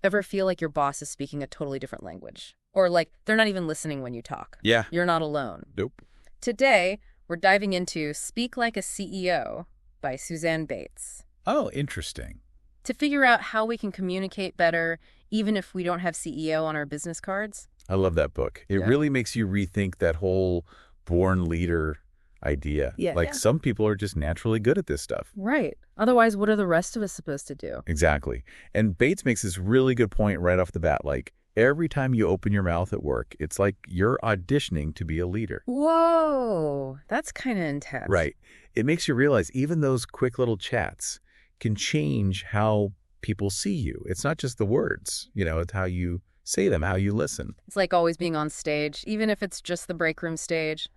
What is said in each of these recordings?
Ever feel like your boss is speaking a totally different language? Or like they're not even listening when you talk? Yeah. You're not alone. Nope. Today, we're diving into Speak Like a CEO by Suzzane Bates. Oh, interesting. To figure out how we can communicate better, even if we don't have CEO on our business cards. I love that book. It really makes you rethink that whole born leader idea. Some people are just naturally good at this stuff. Right. Otherwise, what are the rest of us supposed to do? Exactly. And Bates makes this really good point right off the bat. Like, every time you open your mouth at work, it's like you're auditioning to be a leader. Whoa, that's kind of intense. Right. It makes you realize even those quick little chats can change how people see you. It's not just the words, it's how you say them, how you listen. It's like always being on stage, even if it's just the break room stage.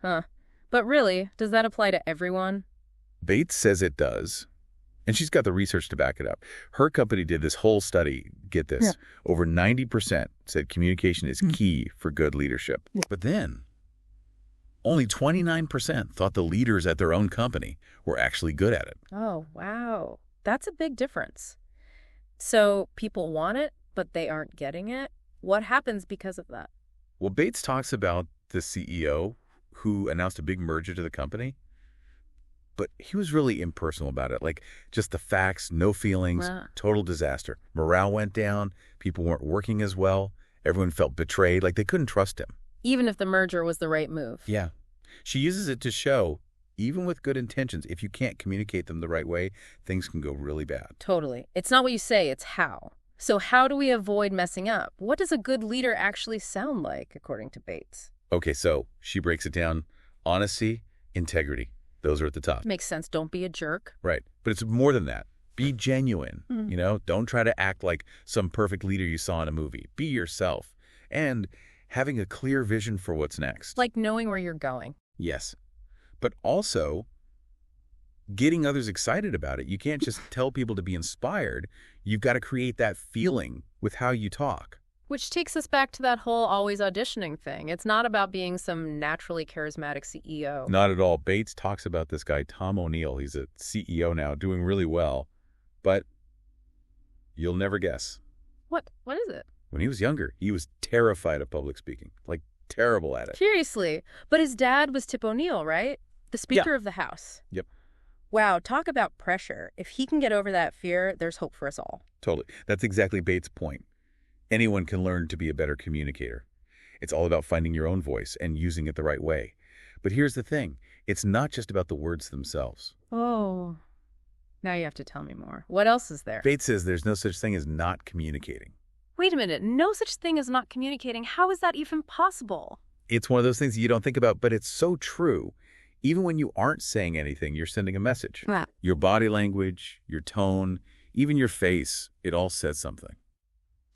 But really, does that apply to everyone? Bates says it does. And she's got the research to back it up. Her company did this whole study. Get this. Yeah. Over 90% said communication is key for good leadership. Yeah. But then, only 29% thought the leaders at their own company were actually good at it. Oh, wow. That's a big difference. So people want it, but they aren't getting it? What happens because of that? Well, Bates talks about the CEO who announced a big merger to the company. But he was really impersonal about it, like just the facts, no feelings, total disaster. Morale went down, people weren't working as well, everyone felt betrayed, like they couldn't trust him. Even if the merger was the right move. Yeah. She uses it to show, even with good intentions, if you can't communicate them the right way, things can go really bad. Totally. It's not what you say, it's how. So how do we avoid messing up? What does a good leader actually sound like, according to Bates? Okay, so she breaks it down. Honesty, integrity. Those are at the top. Makes sense. Don't be a jerk. Right. But it's more than that. Be genuine. Don't try to act like some perfect leader you saw in a movie. Be yourself. And having a clear vision for what's next. Like knowing where you're going. Yes. But also getting others excited about it. You can't just tell people to be inspired. You've got to create that feeling with how you talk. Which takes us back to that whole always auditioning thing. It's not about being some naturally charismatic CEO. Not at all. Bates talks about this guy, Tom O'Neill. He's a CEO now, doing really well. But you'll never guess. What is it? When he was younger, he was terrified of public speaking. Like, terrible at it. Seriously. But his dad was Tip O'Neill, right? The Speaker of the House. Yep. Wow, talk about pressure. If he can get over that fear, there's hope for us all. Totally. That's exactly Bates' point. Anyone can learn to be a better communicator. It's all about finding your own voice and using it the right way. But here's the thing. It's not just about the words themselves. Oh, now you have to tell me more. What else is there? Bates says there's no such thing as not communicating. Wait a minute. No such thing as not communicating. How is that even possible? It's one of those things you don't think about, but it's so true. Even when you aren't saying anything, you're sending a message. Wow. Your body language, your tone, even your face, it all says something.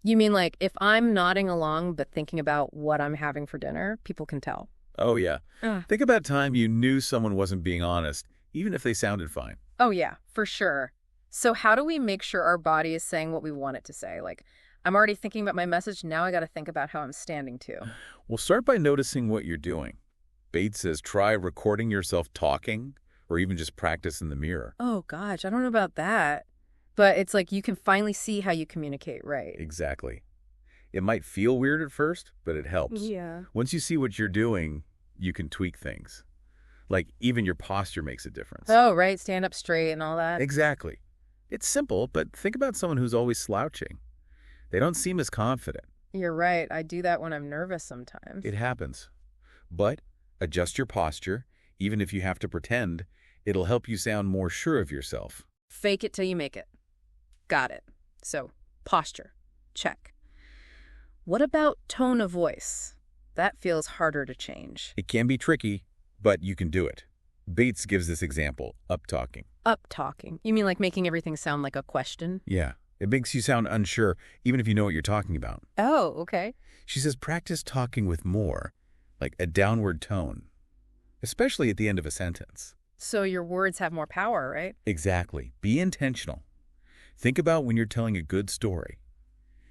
You mean like if I'm nodding along but thinking about what I'm having for dinner, people can tell? Oh, yeah. Think about a time you knew someone wasn't being honest, even if they sounded fine. Oh, yeah, for sure. So how do we make sure our body is saying what we want it to say? Like, I'm already thinking about my message. Now I got to think about how I'm standing too. Well, start by noticing what you're doing. Bates says try recording yourself talking or even just practice in the mirror. Oh, gosh, I don't know about that. But it's like you can finally see how you communicate, right? Exactly. It might feel weird at first, but it helps. Yeah. Once you see what you're doing, you can tweak things. Like even your posture makes a difference. Oh, right. Stand up straight and all that. Exactly. It's simple, but think about someone who's always slouching. They don't seem as confident. You're right. I do that when I'm nervous sometimes. It happens. But adjust your posture, even if you have to pretend. It'll help you sound more sure of yourself. Fake it till you make it. Got it. So, posture. Check. What about tone of voice? That feels harder to change. It can be tricky, but you can do it. Bates gives this example, up-talking. Up-talking? You mean like making everything sound like a question? Yeah. It makes you sound unsure, even if you know what you're talking about. Oh, okay. She says practice talking with more, like a downward tone, especially at the end of a sentence. So your words have more power, right? Exactly. Be intentional. Think about when you're telling a good story.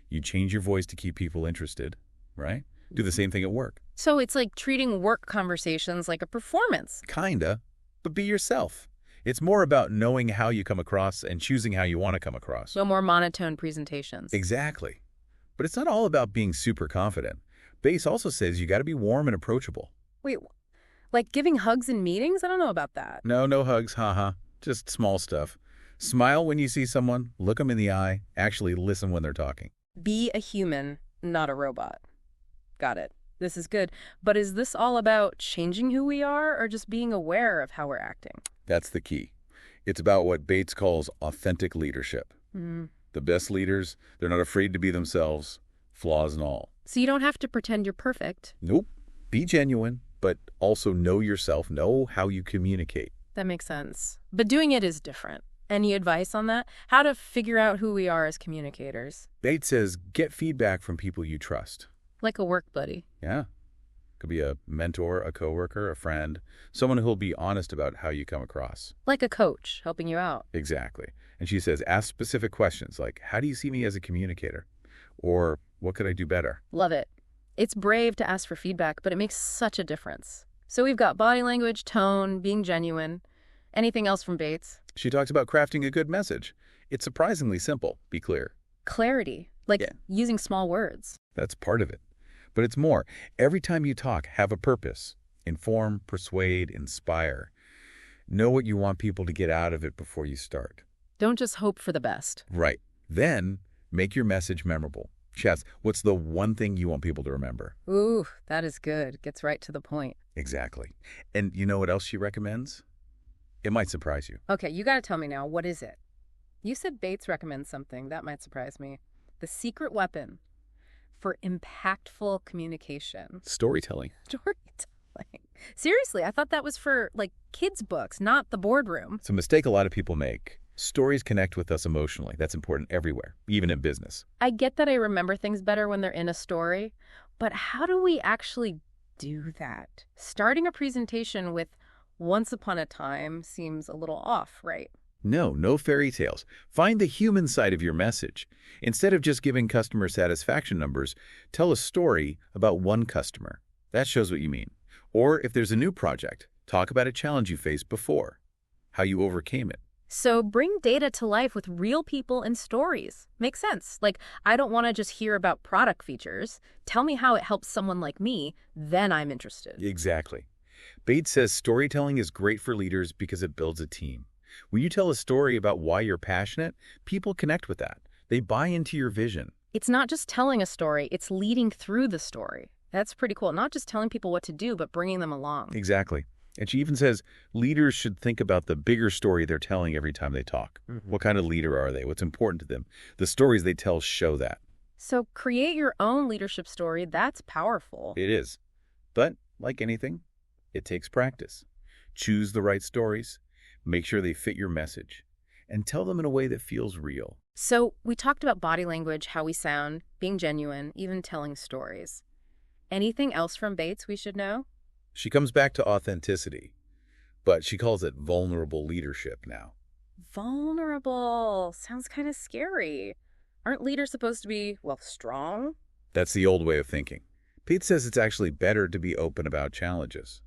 You change your voice to keep people interested, right? Do the same thing at work. So it's like treating work conversations like a performance. Kinda, but be yourself. It's more about knowing how you come across and choosing how you want to come across. No more monotone presentations. Exactly. But it's not all about being super confident. Bates also says you got to be warm and approachable. Wait, like giving hugs in meetings? I don't know about that. No hugs, haha. Just small stuff. Smile when you see someone, look them in the eye, actually listen when they're talking. Be a human, not a robot. Got it. This is good. But is this all about changing who we are or just being aware of how we're acting? That's the key. It's about what Bates calls authentic leadership. The best leaders, they're not afraid to be themselves, flaws and all. So you don't have to pretend you're perfect. Nope. Be genuine, but also know yourself, know how you communicate. That makes sense. But doing it is different. Any advice on that? How to figure out who we are as communicators? Bates says get feedback from people you trust. Like a work buddy. Yeah. Could be a mentor, a coworker, a friend, someone who'll be honest about how you come across. Like a coach helping you out. Exactly. And she says ask specific questions like, how do you see me as a communicator? Or what could I do better? Love it. It's brave to ask for feedback, but it makes such a difference. So we've got body language, tone, being genuine. Anything else from Bates? She talks about crafting a good message. It's surprisingly simple. Be clear. Clarity, like using small words. That's part of it. But it's more. Every time you talk, have a purpose. Inform, persuade, inspire. Know what you want people to get out of it before you start. Don't just hope for the best. Right. Then make your message memorable. Chaz, what's the one thing you want people to remember? Ooh, that is good. Gets right to the point. Exactly. And you know what else she recommends? It might surprise you. Okay, you got to tell me now. What is it? You said Bates recommends something. That might surprise me. The secret weapon for impactful communication. Storytelling. Storytelling. Seriously, I thought that was for, like, kids' books, not the boardroom. It's a mistake a lot of people make. Stories connect with us emotionally. That's important everywhere, even in business. I get that I remember things better when they're in a story, but how do we actually do that? Starting a presentation with once upon a time seems a little off, right? No fairy tales. Find the human side of your message. Instead of just giving customer satisfaction numbers, tell a story about one customer. That shows what you mean. Or if there's a new project, talk about a challenge you faced before, how you overcame it. So bring data to life with real people and stories. Makes sense. Like, I don't want to just hear about product features. Tell me how it helps someone like me, then I'm interested. Exactly. Bates says storytelling is great for leaders because it builds a team. When you tell a story about why you're passionate, people connect with that. They buy into your vision. It's not just telling a story, it's leading through the story. That's pretty cool. Not just telling people what to do, but bringing them along. Exactly. And she even says leaders should think about the bigger story they're telling every time they talk. What kind of leader are they? What's important to them? The stories they tell show that. So create your own leadership story. That's powerful. It is. But like anything, it takes practice. Choose the right stories. Make sure they fit your message. And tell them in a way that feels real. So we talked about body language, how we sound, being genuine, even telling stories. Anything else from Bates we should know? She comes back to authenticity, but she calls it vulnerable leadership now. Vulnerable. Sounds kind of scary. Aren't leaders supposed to be, well, strong? That's the old way of thinking. Pete says it's actually better to be open about challenges,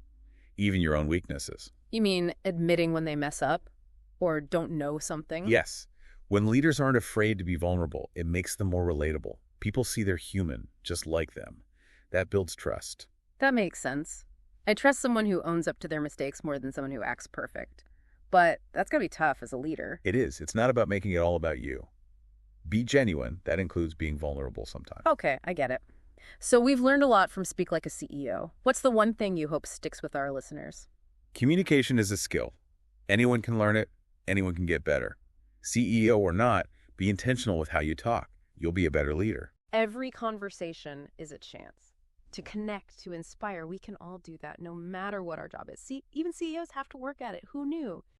even your own weaknesses. You mean admitting when they mess up or don't know something? Yes. When leaders aren't afraid to be vulnerable, it makes them more relatable. People see they're human, just like them. That builds trust. That makes sense. I trust someone who owns up to their mistakes more than someone who acts perfect. But that's gotta be tough as a leader. It is. It's not about making it all about you. Be genuine. That includes being vulnerable sometimes. Okay, I get it. So we've learned a lot from Speak Like a CEO. What's the one thing you hope sticks with our listeners? Communication is a skill. Anyone can learn it. Anyone can get better. CEO or not, be intentional with how you talk. You'll be a better leader. Every conversation is a chance to connect, to inspire. We can all do that no matter what our job is. See, even CEOs have to work at it. Who knew?